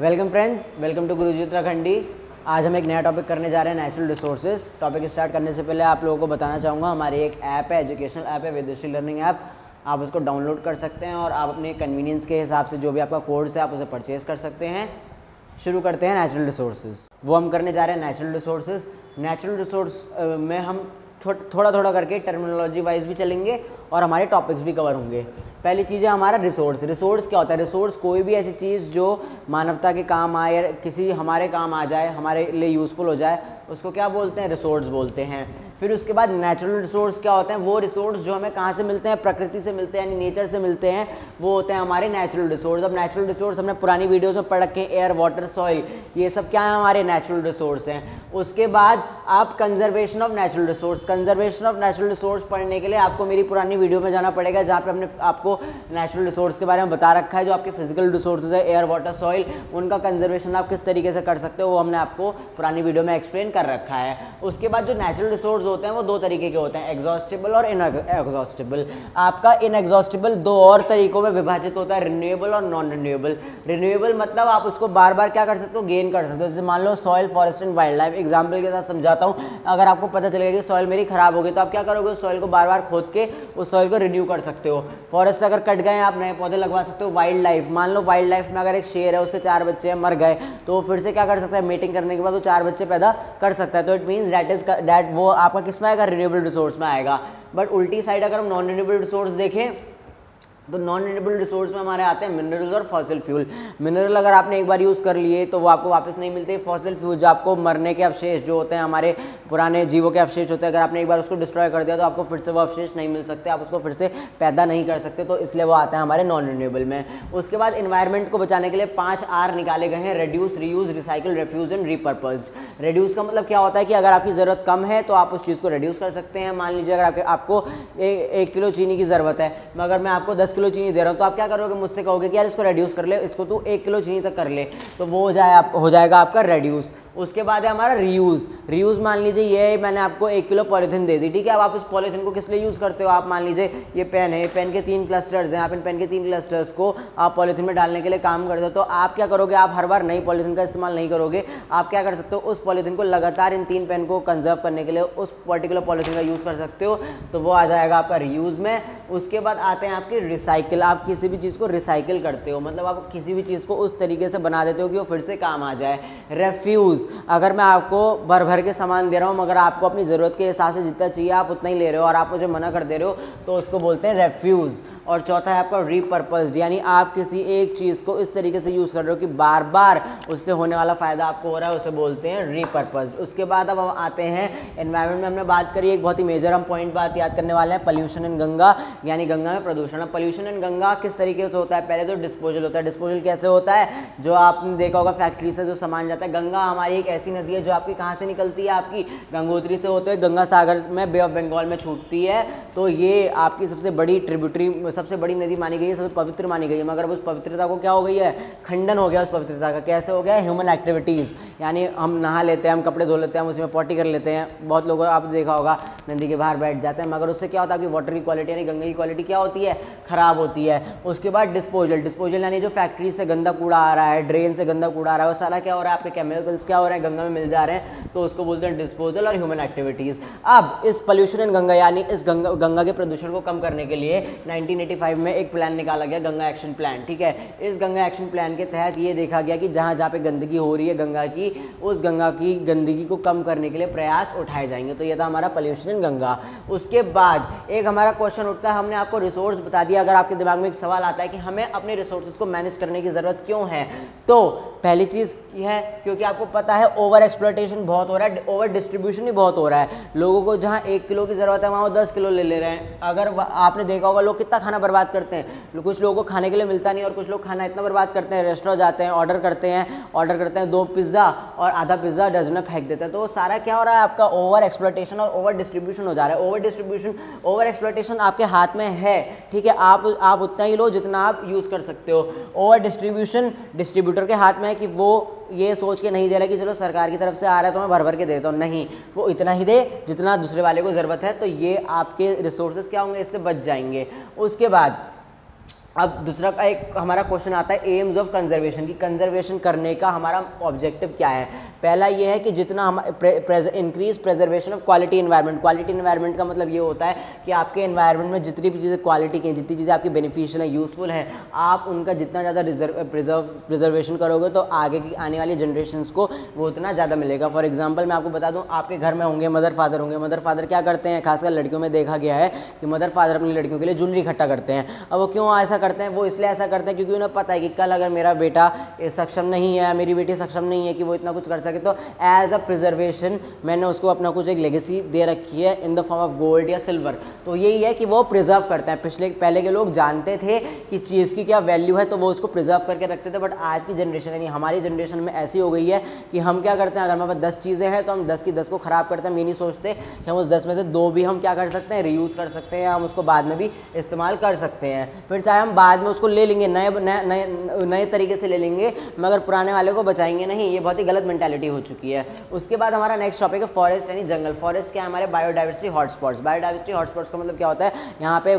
Welcome friends, welcome to गुरुजी उत्तराखंडी। आज हम एक नया टॉपिक करने जा रहे हैं, नेचुरल रिसोर्सेज। टॉपिक स्टार्ट करने से पहले आप लोगों को बताना चाहूँगा, हमारी एक ऐप है, एजुकेशनल ऐप है, विदेशी लर्निंग ऐप। आप उसको डाउनलोड कर सकते हैं और आप अपने कन्वीनियंस के हिसाब से जो भी आपका कोर्स है आप उसे परचेज़ कर सकते हैं। शुरू करते हैं नेचुरल रिसोर्सेज। वो हम करने जा रहे हैं नेचुरल रिसोर्सेज। नेचुरल रिसोर्स में हम थोड़ा थोड़ा करके टर्मिनोलॉजी वाइज भी चलेंगे और हमारे टॉपिक्स भी कवर होंगे। पहली चीज़ है हमारा रिसोर्स। रिसोर्स क्या होता है? रिसोर्स कोई भी ऐसी चीज़ जो मानवता के काम आए या किसी हमारे काम आ जाए, हमारे लिए यूज़फुल हो जाए, उसको क्या बोलते हैं? रिसोर्स बोलते हैं। फिर उसके बाद नेचुरल रिसोर्स क्या होते हैं? वो रिसोर्स जो हमें कहाँ से मिलते हैं? प्रकृति से मिलते हैं, यानी नेचर से मिलते हैं, वो होते हैं हमारे नेचुरल रिसोर्स। अब नेचुरल रिसोर्स हमने पुरानी वीडियोस में पढ़ रखे हैं, एयर, वाटर, सॉइल, ये सब क्या है? हमारे नेचुरल रिसोर्स हैं। उसके बाद आप conservation of natural resource. Conservation of natural resource पढ़ने के लिए आपको मेरी पुरानी वीडियो में जाना पड़ेगा, जहाँ पे हमने आपको नेचुरल रिसोर्स के बारे में बता रखा है। जो आपके फिजिकल रिसोर्सेज है, एयर, वाटर, सॉइल, उनका कंजर्वेशन आप किस तरीके से कर सकते हो, वो हमने आपको पुरानी वीडियो में एक्सप्लेन कर रखा है। उसके बाद जो नेचुरल रिसोर्स होते हैं वो दो तरीके के होते हैं, एग्जॉस्टिबल और इनएग्जॉस्टिबल। आपका इनएग्जॉस्टिबल दो और तरीकों में विभाजित होता है, रिन्यूएबल और नॉन रिन्यूएबल। रिन्यूएबल मतलब आप उसको बार बार क्या कर सकते हो? गेन कर सकते हो। जैसे मान लो soil, forest and wild life. Example के साथ समझाता हूँ। अगर आपको पता चलेगा कि सॉइल मेरी खराब हो गई, तो आप क्या करोगे? उस सॉइल को बार बार खोद के उस सॉइल को रिन्यू कर सकते हो। फॉरेस्ट अगर कट गए, आप नए पौधे लगवा सकते हो। वाइल्ड लाइफ, मान लो वाइल्ड लाइफ में अगर एक शेर है, उसके 4 बच्चे हैं, मर गए, तो फिर से क्या कर सकता है? मीटिंग करने के बाद वो 4 बच्चे पैदा कर सकता है। तो इट मीन्स दैट वो आपका किस में आएगा? रिन्यूएबल रिसोर्स में आएगा। बट उल्टी साइड अगर हम नॉन रिन्यूएबल रिसोर्स देखें, तो नॉन रिन्यूएबल रिसोर्स में हमारे आते हैं मिनरल्स और फॉसिल फ्यूल। मिनरल अगर आपने एक बार यूज़ कर लिए तो वो आपको वापस नहीं मिलते। फॉसिल फ्यूल जो आपको मरने के अवशेष जो होते हैं, हमारे पुराने जीवों के अवशेष होते हैं, अगर आपने एक बार उसको डिस्ट्रॉय कर दिया तो आपको फिर से वो अवशेष नहीं मिल सकते, आप उसको फिर से पैदा नहीं कर सकते, तो इसलिए वो आते हैं हमारे नॉन रिन्यूएबल में। उसके बाद इन्वायरमेंट को बचाने के लिए 5 R निकाले गए हैं, reduce, reuse, recycle, refuse and repurposed. Reduce का मतलब क्या होता है कि अगर आपकी ज़रूरत कम है तो आप उस चीज़ को रिड्यूस कर सकते हैं। मान लीजिए अगर आपको 1 किलो चीनी की ज़रूरत है, मगर मैं आपको 10 किलो चीनी दे रहा हूँ, तो आप क्या करोगे? मुझसे कहोगे कि यार इसको रिड्यूस कर ले, इसको तू 1 किलो चीनी तक कर ले, तो वो हो जाएगा आपका रिड्यूस। उसके बाद है हमारा रीयूज़। रीयूज़ मान लीजिए ये मैंने आपको 1 किलो पॉलीथीन दे दी, ठीक है। अब आप उस पॉलीथीन को किस लिए यूज़ करते हो? आप मान लीजिए ये पेन है, ये पेन के 3 क्लस्टर्स हैं, आप इन पेन के 3 क्लस्टर्स को आप पॉलीथीन में डालने के लिए काम करते हो, तो आप क्या करोगे? आप हर बार नई पॉलीथीन का इस्तेमाल नहीं करोगे। आप क्या कर सकते हो? उस पॉलीथीन को लगातार इन 3 पेन को कंजर्व करने के लिए उस पर्टिकुलर पॉलीथीन का यूज़ कर सकते हो, तो वो आ जाएगा आपका रीयूज़ में। उसके बाद आते हैं आपके रिसाइकिल। आप किसी भी चीज़ को रिसाइकिल करते हो, मतलब आप किसी भी चीज़ को उस तरीके से बना देते हो कि वो फिर से काम आ जाए। रेफ्यूज़, अगर मैं आपको भर भर के सामान दे रहा हूँ, मगर आपको अपनी ज़रूरत के हिसाब से जितना चाहिए आप उतना ही ले रहे हो और आप मुझे मना कर दे रहे हो, तो उसको बोलते हैं रेफ्यूज़। और चौथा है आपका रीपर्पस्ड, यानी आप किसी एक चीज़ को इस तरीके से यूज़ कर रहे हो कि बार बार उससे होने वाला फ़ायदा आपको हो रहा है, उसे बोलते हैं रीपर्पस्ड। उसके बाद अब हम आते हैं एनवायरनमेंट में। हमने बात करी, एक बहुत ही मेजर हम पॉइंट बात याद करने वाले हैं, पोल्यूशन इन गंगा, यानी गंगा में प्रदूषण। अब पोल्यूशन इन गंगा किस तरीके से होता है? पहले तो डिस्पोजल होता है। डिस्पोजल कैसे होता है? जो आपने देखा होगा फैक्ट्री से जो सामान जाता है। गंगा हमारी एक ऐसी नदी है जो आपकी कहाँ से निकलती है? आपकी गंगोत्री से होते हुए गंगा सागर में, बे ऑफ बंगाल में छूटती है। तो ये आपकी सबसे बड़ी ट्रिब्यूटरी, सबसे बड़ी नदी मानी गई है, सबसे पवित्र मानी गई है। मगर उस पवित्रता को क्या हो गई है? खंडन हो गया उस पवित्रता का। कैसे हो गया? ह्यूमन एक्टिविटीज़, यानी हम नहा लेते हैं, हम कपड़े धो लेते हैं, हम उसमें पॉटी कर लेते हैं। बहुत लोगों आपने देखा होगा नदी के बाहर बैठ जाते हैं, मगर उससे क्या होता है? आपकी वाटर की क्वालिटी यानी गंगा की क्वालिटी क्या होती है? खराब होती है। उसके बाद डिस्पोजल। डिस्पोजल यानी जो फैक्ट्री से गंदा कूड़ा आ रहा है, ड्रेन से गंदा कूड़ा आ रहा है, वो सारा क्या हो रहा है? आपके केमिकल्स क्या हो रहे हैं? गंगा में मिल जा रहे हैं, तो उसको बोलते हैं डिस्पोजल और ह्यूमन एक्टिविटीज़। अब इस पोल्यूशन इन गंगा यानी इस गंगा के प्रदूषण को कम करने के लिए 1985 में एक प्लान निकाला गया, गंगा एक्शन प्लान, ठीक है। इस गंगा एक्शन प्लान के तहत ये देखा गया कि जहाँ जहाँ पे गंदगी हो रही है गंगा की, उस गंगा की गंदगी को कम करने के लिए प्रयास उठाए जाएंगे। तो ये था हमारा पोल्यूशन इन गंगा। उसके बाद एक हमारा क्वेश्चन उठता है, हमने आपको रिसोर्स बता दिया। अगर आपके दिमाग में एक सवाल आता है कि हमें अपने रिसोर्सेज को मैनेज करने की ज़रूरत क्यों है, तो पहली चीज़ है क्योंकि आपको पता है ओवर एक्सप्लॉयटेशन बहुत हो रहा है, ओवर डिस्ट्रीब्यूशन ही बहुत हो रहा है। लोगों को जहाँ 1 किलो की ज़रूरत है वहाँ वो 10 किलो ले रहे हैं। अगर आपने देखा होगा लोग कितना खाना बर्बाद करते हैं, कुछ लोगों को खाने के लिए मिलता नहीं और कुछ लोग खाना इतना बर्बाद करते हैं, रेस्टोरेंट जाते हैं, ऑर्डर करते हैं 2 पिज़्ज़ा और आधा पिज़्ज़ा डजन में फेंक देते हैं। तो वो सारा क्या हो रहा है? आपका ओवर एक्सप्लॉयटेशन और ओवर डिस्ट्रीब्यूशन हो जा रहा है। ओवर डिस्ट्रीब्यूशन, ओवर एक्सप्लॉयटेशन आपके हाथ में है, ठीक है, आप उतना ही लो जितना आप यूज़ कर सकते हो। ओवर डिस्ट्रीब्यूशन डिस्ट्रीब्यूटर के हाथ में है कि वो ये सोच के नहीं दे रहा कि चलो सरकार की तरफ से आ रहा है तो मैं भर भर के देता हूँ, नहीं, वो इतना ही दे जितना दूसरे वाले को ज़रूरत है। तो ये आपके रिसोर्सेज क्या होंगे? इससे बच जाएंगे। उसके बाद अब दूसरा का एक हमारा क्वेश्चन आता है एम्स ऑफ कंजर्वेशन की, कंजर्वेशन करने का हमारा ऑब्जेक्टिव क्या है। पहला ये है कि जितना हम increase preservation of quality environment. Quality environment का मतलब ये होता है कि आपके एनवायरनमेंट में जितनी भी चीज़ें क्वालिटी की, जितनी चीज़ें आपकी बेनिफिशियल है, यूजफुल है, आप उनका जितना ज़्यादा प्रिजर्वेशन करोगे तो आगे की आने वाली जनरेशन्स को वो उतना ज़्यादा मिलेगा। फॉर एग्जाम्पल मैं आपको बता दूँ, आपके घर में होंगे मदर फादर होंगे, मदर फादर क्या करते हैं, खासकर लड़कियों में देखा गया है कि मदर फादर अपनी लड़कियों के लिए ज्वेलरी इकट्ठा करते हैं। अब वो क्यों ऐसा करते हैं, वो इसलिए ऐसा करते हैं क्योंकि उन्हें पता है कि कल अगर मेरा बेटा सक्षम नहीं है, मेरी बेटी सक्षम नहीं है कि वो इतना कुछ कर सके, तो एज अ प्रिजर्वेशन मैंने उसको अपना कुछ एक लेगेसी दे रखी है in the form of gold या सिल्वर। तो यही है कि वो प्रिजर्व करते हैं। पहले के लोग जानते थे कि चीज़ की क्या वैल्यू है तो वो उसको प्रिजर्व करके रखते थे, बट आज की जनरेशन यानी हमारी जनरेशन में ऐसी हो गई है कि हम क्या करते हैं, अगर हमारे पास 10 चीज़ें हैं तो हम 10 की 10 को ख़राब करते हैं। हम ये नहीं सोचते कि हम उस 10 में से 2 भी हम क्या कर सकते हैं, रीयूज़ कर सकते हैं, हम उसको बाद में भी इस्तेमाल कर सकते हैं। फिर चाहे हम बाद में उसको ले लेंगे, नए तरीके से ले लेंगे, मगर पुराने वाले को बचाएंगे नहीं। ये बहुत ही गलत मेंटालिटी हो चुकी है। उसके बाद हमारा नेक्स्ट टॉपिक है फॉरेस्ट यानी जंगल। फॉरेस्ट क्या है, हमारे बायोडाइवर्सिटी हॉटस्पॉट्स। बायोडाइवर्सिटी हॉटस्पॉट्स का मतलब क्या होता है, यहाँ पे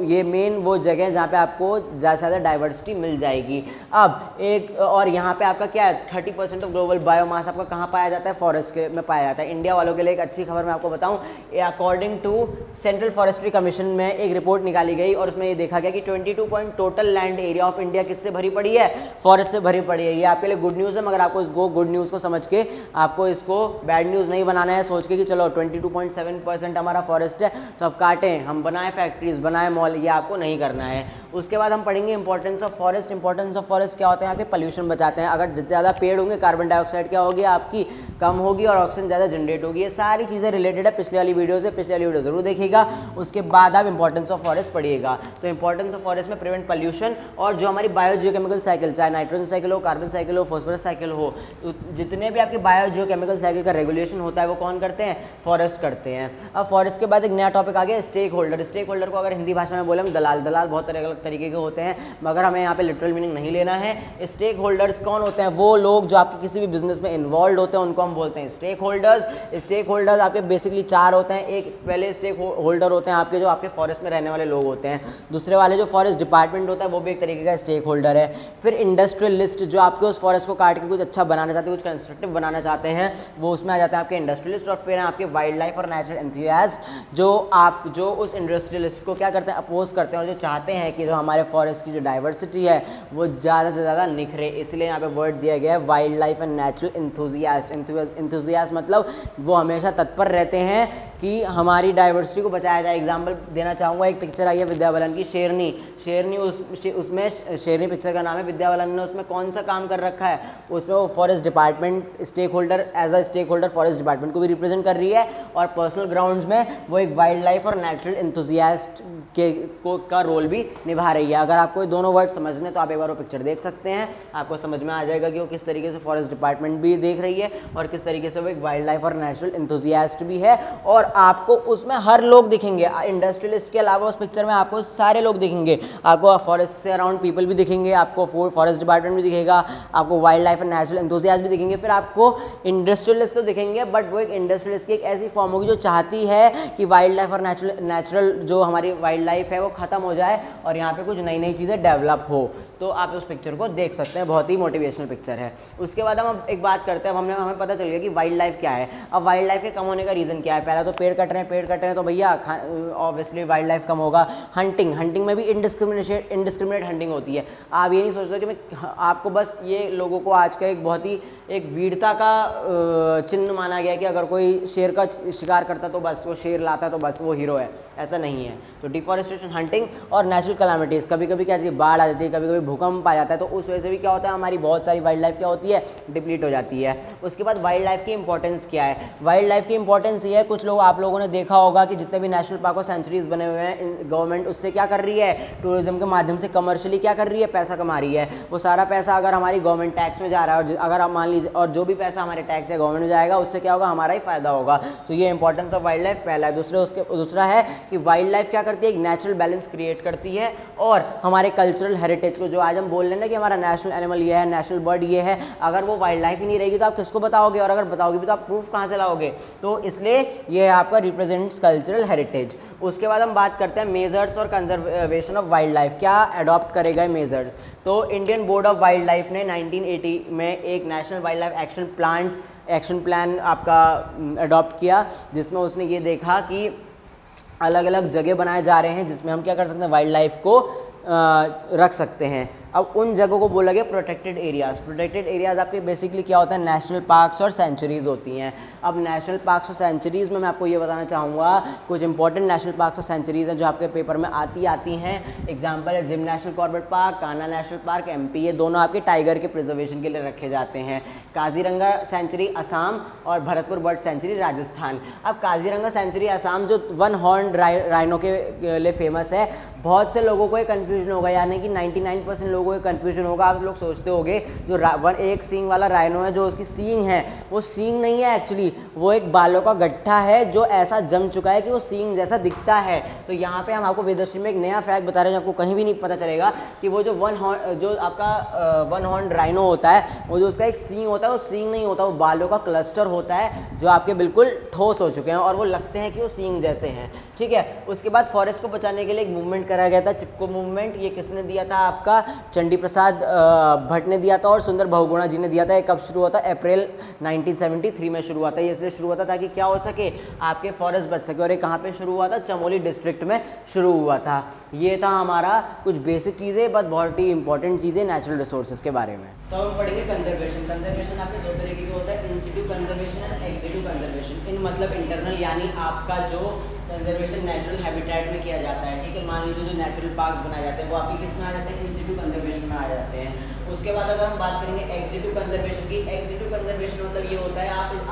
ये मेन वो जगह है जहाँ पे आपको ज़्यादा से ज़्यादा डाइवर्सिटी मिल जाएगी। अब एक और यहाँ पे आपका क्या है, 30% ऑफ ग्लोबल बायोमास आपका कहाँ पाया जाता है, फॉरेस्ट के में पाया जाता है। इंडिया वालों के लिए एक अच्छी खबर मैं आपको बताऊँ, according to central forestry commission में एक रिपोर्ट निकाली गई और उसमें ये देखा गया कि 22 total land area of India किससे भरी पड़ी है, फॉरेस्ट से भरी पड़ी है। ये आपके लिए गुड न्यूज़ है, मगर आपको इसको गुड न्यूज़ को समझ के आपको इसको बैड न्यूज़ नहीं बनाना है, सोच के कि चलो 22.7% हमारा फॉरेस्ट है तो अब काटें, हम बनाएं फैक्ट्रीज, बनाएं मॉल, ये आपको नहीं करना है। उसके बाद हम पढ़ेंगे importance of forest. Importance of forest क्या होता है, यहाँ पे पोल्यूशन बचाते हैं। अगर ज़्यादा पेड़ होंगे कार्बन डाइऑक्साइड क्या होगी आपकी कम होगी और ऑक्सीजन ज़्यादा जनरेट होगी। ये सारी चीज़ें रिलेटेड है पिछले वाली वीडियो से, पिछले वाली वीडियो जरूर देखिएगा, उसके बाद आप इंपॉर्टेंस ऑफ फॉरेस्ट पढ़िएगा। तो इंपॉर्टेंस ऑफ फॉरेस्ट में प्रिवेंट पोल्यूशन और जो हमारी बायोजियोकेमिकल साइकिल, चाहे नाइट्रोजन साइकिल हो, कार्बन साइकिल हो, फॉस्फोरस साइकिल हो, तो जितने भी आपके बायोजियोकेमिकल साइकिल का रेगुलेशन होता है वो कौन करते हैं, फॉरेस्ट करते हैं। अब फॉरेस्ट के बाद एक नया टॉपिक आ गया स्टेक होल्डर। स्टेक होल्डर को अगर हिंदी भाषा में बोले हम दलाल। दलाल बहुत अलग तरीके के होते हैं, मगर हमें यहाँ पे लिटरल मीनिंग नहीं लेना है। स्टेक होल्डर्स कौन होते हैं, वो लोग जो आपके किसी भी बिजनेस में इन्वॉल्व होते हैं उनको हम बोलते हैं स्टेक होल्डर्स। स्टेक होल्डर्स आपके बेसिकली 4 होते हैं। एक पहले स्टेक होल्डर होते हैं आपके जो आपके फॉरेस्ट में रहने वाले लोग होते हैं। दूसरे वाले जो फॉरेस्ट डिपार्टमेंट होता है वो भी एक तरीके का स्टेक होल्डर है। फिर इंडस्ट्रियलिस्ट जो आपके उस फॉरेस्ट को काट के कुछ अच्छा बनाना चाहते हैं, कुछ कंस्ट्रक्टिव बनाना चाहते हैं, वो उसमें आ जाते हैं आपके इंडस्ट्रियलिस्ट। और फिर आपके वाइल्ड लाइफ और नेचुरल एंथुसियास्ट जो उस इंडस्ट्रियलिस्ट को क्या करते हैं, अपोज करते हैं और जो चाहते हैं कि जो हमारे फॉरेस्ट की जो डाइवर्सिटी है वो ज़्यादा से ज़्यादा निखरे। इसलिए यहाँ पे वर्ड दिया गया है wild life and natural enthusiast. Enthusiast मतलब वो हमेशा तत्पर रहते हैं कि हमारी डाइवर्सिटी को बचाया जाए। एग्जाम्पल देना चाहूँगा, एक पिक्चर आई है विद्या बालन की, शेरनी। उसमें शेरनी पिक्चर का नाम है। विद्या बालन ने उसमें कौन सा काम कर रखा है, उसमें वो forest department stakeholder, as a stakeholder forest department को भी रिप्रेजेंट कर रही है और पर्सनल ग्राउंड्स में वो एक वाइल्ड लाइफ और नेचुरल एंथुसियास्ट का रोल भी निभा रही है। अगर आपको दोनों वर्ड समझने तो आप एक बार वो पिक्चर देख सकते हैं, आपको समझ में आ जाएगा कि वो किस तरीके से फॉरेस्ट डिपार्टमेंट भी देख रही है और किस तरीके से वो एक वाइल्ड लाइफ और नेचुरल एंथुसियास्ट भी है। और आपको उसमें हर लोग दिखेंगे, इंडस्ट्रियलिस्ट के अलावा उस पिक्चर में आपको सारे लोग दिखेंगे। आपको फॉरेस्ट से अराउंड पीपल भी दिखेंगे, आपको फॉरेस्ट डिपार्टमेंट भी दिखेगा, आपको wild life and natural enthusiast भी दिखेंगे, फिर आपको इंडस्ट्रियलिस्ट तो दिखेंगे, बट वो एक इंडस्ट्रियलिस्ट की एक ऐसी फॉर्म होगी जो चाहती है कि वाइल्ड लाइफ और नेचुरल जो हमारी वाइल्ड लाइफ है वो खत्म हो जाए और यहाँ पे कुछ नई नई चीज़ें डेवलप हो। तो आप उस पिक्चर को देख सकते हैं, बहुत ही मोटिवेशनल पिक्चर है। उसके बाद हम एक बात करते हैं, अब हमें पता चल गया कि वाइल्ड लाइफ क्या है। अब वाइल्ड लाइफ के कम होने का रीज़न क्या है, पहला तो पेड़ कट रहे हैं तो भैया ऑब्वियसली वाइल्ड लाइफ कम होगा। हंटिंग में भी इंडिस्क्रिमिनेट हंटिंग होती है। आप ये नहीं सोचते कि मैं आपको बस ये लोगों को आज का एक बहुत ही एक वीरता का चिन्ह माना गया कि अगर कोई शेर का शिकार करता तो बस वो शेर लाता तो बस वो हीरो है, ऐसा नहीं है। तो डिफॉरेस्टेशन, हंटिंग और नेचुरल कैलामिटीज़, कभी कभी क्या होती है, बाढ़ आ जाती है, कभी कभी भूकंप आ जाता है, तो उस वजह से भी क्या होता है, हमारी बहुत सारी वाइल्ड लाइफ क्या होती है, डिप्लीट हो जाती है। उसके बाद वाइल्ड लाइफ की इंपॉर्टेंस क्या है, वाइल्ड लाइफ की इंपॉर्टेंस ये है, कुछ लोग आप लोगों ने देखा होगा कि जितने भी नेशनल पार्क और सेंचुरीज बने हुए हैं, गवर्नमेंट उससे क्या कर रही है, टूरिज्म के माध्यम से कमर्शियली क्या कर रही है, पैसा कमा रही है। वो सारा पैसा अगर हमारी गवर्नमेंट टैक्स में जा रहा है और अगर आप मान लीजिए, और जो भी पैसा हमारे टैक्स या गवर्नमेंट में जाएगा उससे क्या होगा, हमारा ही फायदा होगा। तो ये इंपॉर्टेंस ऑफ वाइल्ड लाइफ पहला है। दूसरा है कि वाइल्ड लाइफ क्या करती है, एक नेचुरल बैलेंस क्रिएट करती है और हमारे कल्चरल हेरिटेज को, जो आज हम बोल रहे हैं ना कि हमारा नेशनल एनिमल ये है, नेशनल बर्ड ये है, अगर वो वाइल्ड लाइफ ही नहीं रहेगी तो आप किसको बताओगे, और अगर बताओगे भी तो आप प्रूफ कहाँ से लाओगे। तो इसलिए ये आपका रिप्रेजेंट्स कल्चरल हेरिटेज। उसके बाद हम बात करते हैं मेजर्स और conservation of wild wild life क्या अडॉप्ट करे गए मेजर्स। तो Indian board of wild life ने 1980 में एक national wild life action plan आपका अडॉप्ट किया, जिसमें उसने ये देखा कि अलग अलग जगह बनाए जा रहे हैं जिसमें हम क्या कर सकते हैं, वाइल्ड लाइफ को रख सकते हैं। अब उन जगहों को बोला गया प्रोटेक्टेड एरियाज़। प्रोटेक्टेड एरियाज़ आपके बेसिकली क्या होता है, नेशनल पार्क्स और सेंचुरीज़ होती हैं। अब नेशनल पार्क्स और सेंचुरीज़ में मैं आपको ये बताना चाहूँगा कुछ इंपॉर्टेंट नेशनल पार्क्स और सेंचुरीज़ हैं जो आपके पेपर में आती हैं। एग्जाम्पल है gym national Corbett park, Kanha national park MP, ये दोनों आपके टाइगर के प्रिजर्वेशन के लिए रखे जाते हैं। काजीरंगा सेंचुरी असम और भरतपुर बर्ड सेंचुरी राजस्थान। अब काजीरंगा सेंचुरी असम जो वन हॉर्न राइनो के लिए फेमस है, बहुत से लोगों को ये कन्फ्यूजन होगा, यानी कि 99% लोगों को कन्फ्यूजन होगा। आप लोग सोचते होंगे जो एक सींग वाला राइनो है, जो उसकी सींग है वो सींग नहीं है, एक्चुअली वो एक बालों का गट्ठा है जो ऐसा जम चुका है कि वो सींग जैसा दिखता है। तो यहाँ पे हम आपको वेदर्शी में एक नया फैक्ट बता रहे हैं जो आपको कहीं भी नहीं पता चलेगा कि वो जो वन हॉर्न राइनो होता है, वो जो उसका एक सींग होता है वो सींग नहीं होता, वो बालों का क्लस्टर होता है जो आपके बिल्कुल ठोस हो चुके हैं और वो लगते हैं कि वो सींग जैसे हैं। ठीक है, उसके बाद फॉरेस्ट को बचाने के लिए एक मूवमेंट करा गया था, चिपको मूवमेंट। ये किसने दिया था, आपका चंडी प्रसाद भट्ट ने दिया था और सुंदर बहुगुणा जी ने दिया था। ये कब शुरू हुआ था, अप्रैल 1973 में शुरू हुआ था। ये इसलिए शुरू हुआ था ताकि क्या हो सके, आपके फॉरेस्ट बच सके। और ये कहाँ पे शुरू हुआ था, चमोली डिस्ट्रिक्ट में शुरू हुआ था। ये था हमारा कुछ बेसिक चीज़ें, बट बहुत ही इंपॉर्टेंट चीज़ें नेचुरल रिसोर्सेज के बारे में। तो हम पढ़ेंगे कंजर्वेशन। कंजर्वेशन आपके दो तरीके के होता है, in situ conservation and ex situ conservation. In मतलब इंटरनल, यानी आपका जो कंजर्वेशन नेचुरल हैबिटेट में किया जाता है। ठीक है, मान लीजिए जो नेचुरल पार्क्स बनाए जाते हैं वो आपकी किस में आ जाते हैं, इंसिटू कंजर्वेशन में आ जाते हैं। उसके बाद अगर हम बात करेंगे एक्सिटू कंजर्वेशन की, एक्सिटू कंजर्वेशन मतलब ये होता है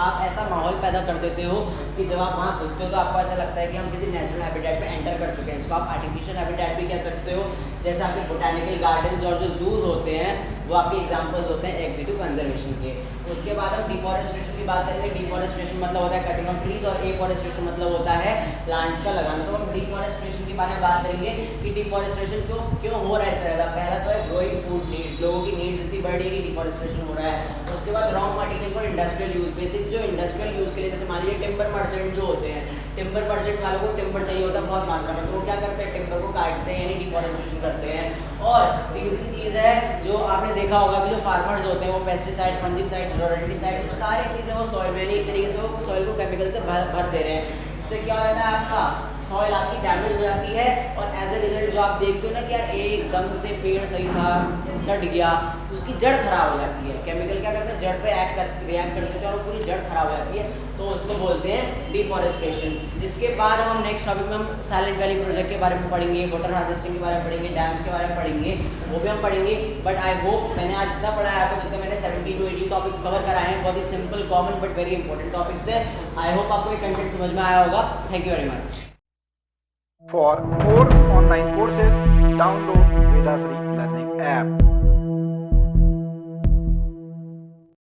आप ऐसा माहौल पैदा कर देते हो कि जब आप वहाँ घुसते हो तो आपको ऐसा लगता है कि हम किसी नेचुरल हैबिटेट में एंटर कर चुके हैं। इसको आप आर्टिफिशियल हैबिटेट भी कह सकते हो, जैसे आपके बोटानिकल गार्डन्स और जो जूज होते हैं वो आपके एग्जाम्पल्स होते हैं एक्सिटू कंजर्वेशन के। उसके बाद हम डिफॉरेस्टेशन की बात करेंगे। डिफॉरेस्टेशन मतलब होता है कटिंग ऑफ ट्रीज और एफॉरेस्टेशन मतलब होता है प्लांट्स का लगाना। तो हम डिफॉरेस्टेशन के बारे में बात करेंगे कि डिफॉरेस्टेशन क्यों हो रहा है। पहला तो है ग्रोइंग फूड नीड्स, लोगों की नीड्स इतनी बढ़ रही है कि डिफॉरेस्टेशन हो रहा है। उसके बाद raw material for industrial use, basic जो इंडस्ट्रियल यूज के लिए, जैसे मान लीजिए टिम्बर मर्चेंट जो होते हैं, टिम्बर मर्चेंट वालों को टिम्बर चाहिए होता है बहुत मात्रा में, तो वो क्या करते हैं, टिम्बर को काटते हैं यानी डिफॉरेस्टेशन करते हैं। और तीसरी चीज़ है जो आपने देखा होगा कि जो फार्मर्स होते हैं वो पेस्टिसाइड, फंजीसाइड, रोडेंटिसाइड, सारी चीज़ें वो सॉइल में, यानी एक तरीके से वो सॉइल को केमिकल से भर दे रहे हैं, जिससे क्या होता है आपका सॉइल आपकी डैमेज हो जाती है। और एज ए रिजल्ट जो आप देखते हो ना कि यार एकदम से पेड़ सही था कट गया, उसकी जड़ खराब हो जाती है। केमिकल क्या करते हैं, जड़ पे रिएक्ट कर देते हैं और पूरी जड़ खराब हो जाती है, तो उसको बोलते हैं डिफॉरेस्टेशन। इसके बाद हम नेक्स्ट टॉपिक में हम साइलेंट वैली प्रोजेक्ट के बारे में पढ़ेंगे, वाटर हार्वेस्टिंग के बारे में पढ़ेंगे, डैम्स के बारे में पढ़ेंगे, वो भी हम पढ़ेंगे। बट आई होप मैंने आज जितना पढ़ा है आपको, जितने मैंने 70 to 80 टॉपिक्स कवर कराए हैं, बहुत ही simple, common but very important topics है। आई होप आपको ये कंटेंट समझ में आया होगा। Thank you very much. For more online courses, download Vedasri